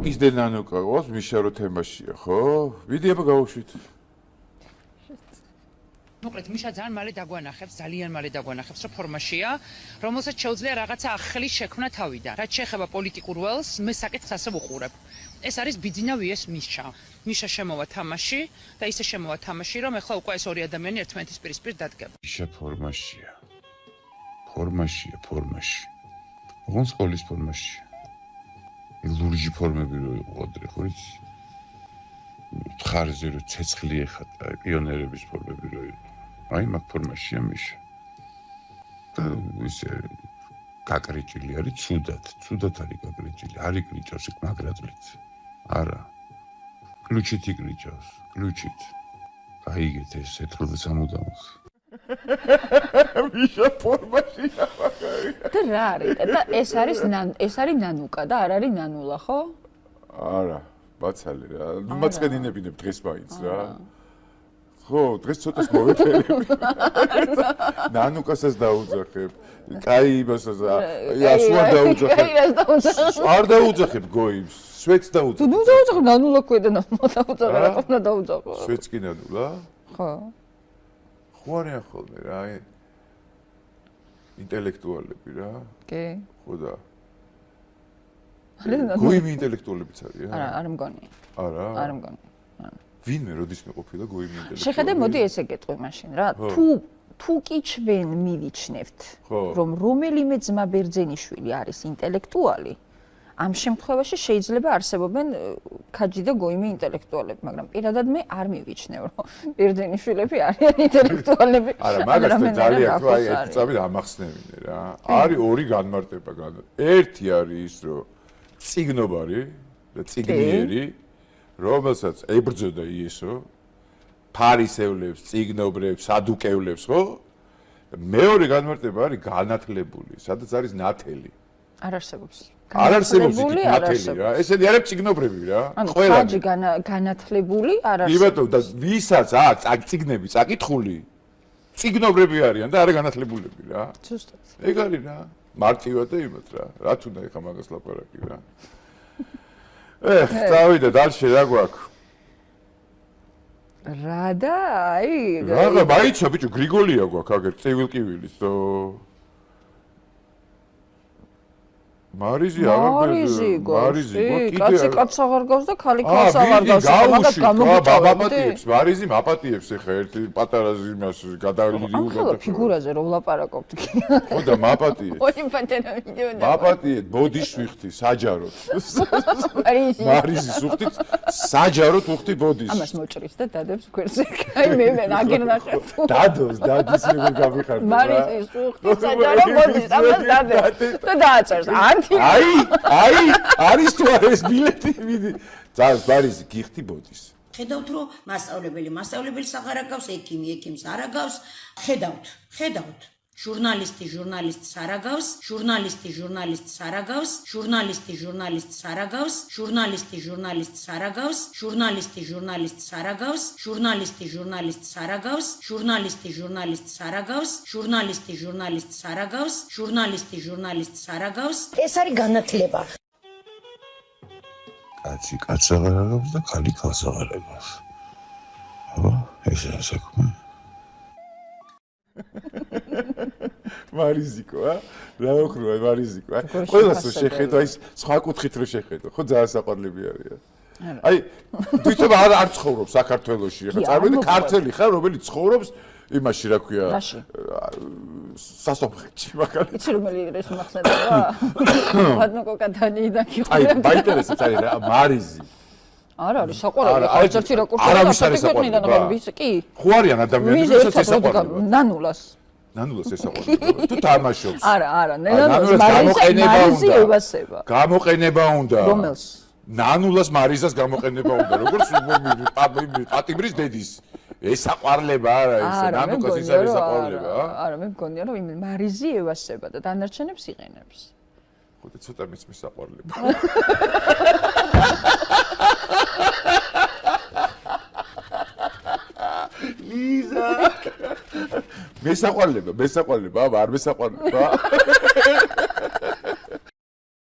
ისდენ ნანუკა ყავს მიშა რო თემაშია, ხო? ვიდი აბა გავუშვით. მოკლედ მიშა ძალიან მალე დაგვანახებს, რომ ფორმაშია, რომელსაც შეუძლია რაღაცა ახალი შექმნა თავიდან. რაც შეეხება პოლიტიკურ ველს, მე საკითხს ასე ვუყურებ. ეს არის ბიძინა ვიეს მიშა. მიშა შემოვა თამაში და ისე შემოვა თამაში, რომ ეხლა უკვე ეს ორი ადამიანი ერთმანეთის პირისპირ დადგება. მიშა ფორმაშია. ფორმაში. ოღონდ სკოლის ფორმაშია. ლურჯი ფორმები რო იყო ადრე, ხო იცი? ხარზე რო ცეცხლი ეხატა, პიონერების ფორმები რო იყო. აი მაგ ფორმაშია მიშა. და ისე გაკრიჭილი არის ცუდად არის გაკრიჭილი. არ იკრიჭავს იქ მაგრატლით. არა. ключით იკრიჭავს, ключით. გაიგეთ ეს ეთროზე სამუდამოდ. მიშა ფორმაშია მაგარი. და რა არის? და ეს არის ნანუკა და არ არის ნანულა, ხო? არა, ბაცალი რა. მაწყედინებინებ დღეს მაინც რა. ხო, დღეს ცოტას მოვეფერებ. ნანუკასაც დაუძახებ. კაი იმასაც ასუა დაუძახებ. არ დაუძახებ გოიმს, სვეტს დაუძახებ. ნუ დაუძახებ ნანულა ქვედა დაუძახებ, რატომ უნდა დაუძახო? სვეტს კი ნანულა? ხო. ხო არიან ხოლმე რა. ინტელექტუალები რა. კი. ხო და. გოიმი ინტელექტუალებიც არიან? არ მგონია. არა. არ მგონია. ვინმე როდისმე ყოფილა გოიმი ინტელექტუალი? შეხედე, მოდი ესე გეტყვი მაშინ რა. თუ კი ჩვენ მივიჩნევთ, რომ რომელიმე ძმა ბერძენიშვილი არის ინტელექტუალი, ამ შემთხვევაში შეიძლება არსებობენ ქაჯი და გოიმი ინტელექტუალები, მაგრამ პირადად მე არ მივიჩნევ, რომ ბერძენიშვილები არიან ინტელექტუალები. არა, მაგასთან ძალიან ხო აი ეს წამი ამახსნევინე რა. არის ორი განმარტება. ერთი არის ის, რომ წიგნობარი და წიგნიერი, რომელსაც ებრძოდა იესო, ფარისევლებს, წიგნობრებს, სადუკევლებს, ხო? მეორე განმარტება არის განათლებული, სადაც არის ნათელი. არ არსებობს. არ არსებობს იქ ნათელი რა. ესენი არიან წიგნობრები რა. ყველა ხაჯი განათლებული არ არსებობს. კი ბატონო, და ვისაც აქვს წიგნები წაკითხული, წიგნობრები არიან და არა განათლებულები რა. ზუსტად. ეგ არის რა. მარტივად და იმათ რა. რაც უნდა ეხა მაგას ლაპარაკი რა. წავიდა დალში რა გვაქვს? რა და აი რა მაიცა ბიჭო გრიგოლია გვაქვს აგერ წევილკივილის თო მარიზი კი კაცი კაცს აღარ გავს და ქალი ქალს აღარ გავს მაგას გამოგიწევს მარიზი მაპატიებს ეხა ერთი პატარა იმას გადავლილი უდა ფიგურაზე რო ვლაპარაკობთ ხო და მაპატიებს ორი პატარა ვიდეო და მაპატიეთ ბოდიშ ვიხთი საჯაროდ მარიზის ვიხთი საჯაროდ ვიხთი ბოდიშ ამას მოჭრის და დადებს გვერდზე აი მე აგერ ნახე დადის როგორ გამიხარდა მარიზის ვიხთი საჯაროდ ბოდიშ ამას დადებს და დააწერს აი არის თუ არა ეს ბილეთი მიდი ძას ბარიზი გიხთი ბოდის ხედავთ რომ მასწავლებელს აღარ აგავს ექიმს არ აგავს ხედავთ ჟურნალისტს არ აგავს ჟურნალისტს არ აგავს ჟურნალისტს არ აგავს ჟურნალისტს არ აგავს ჟურნალისტს არ აგავს ჟურნალისტს არ აგავს ჟურნალისტს არ აგავს ჟურნალისტს არ აგავს ჟურნალისტს არ აგავს ეს არის განათლება კაცი კაცს აღარ აგავს და ქალი ქალს აღარ აგავს ხო ესაა საქმე მარიზიკო რა ოქრო მარიზიკო ყველას რო შეხედო აი სხვა კუთხით რო შეხედო ხო ძალიან საყვარლები არიან აი თვითონ არ ცხოვრობს საქართველოში ხა წარმოვიდი ქართველი ხარ რომელიც ცხოვრობს იმაში რა ქვია სასოფლეთში მაგალითად იცი რომელი ის მახსენდა რა ვადნო კოკადანიდან კი აი მაინტერესებს არის რა მარიზი არა არის საყვარელი ხალხი რა კურსი საყვარელი კი ხო არიან ადამიანები რომელსაც ეს საყვარელი ნანულას ეს საყვარელი თუ თამაშობს არა მარიზი ევასება გამოყენება უნდა რომელს ნანულას მარიზას გამოყენება უნდა როგორც პატიმრის დედის ეს საყვარლება არა ეს ნანულას ის არის საყვარლება არა მე მგონია რომ მარიზი ევასება და დანარჩენებს იყენებს ხო და ცოტა მის საყვარლება ლიზა მესაყვარლება აბა არ მესაყვარლება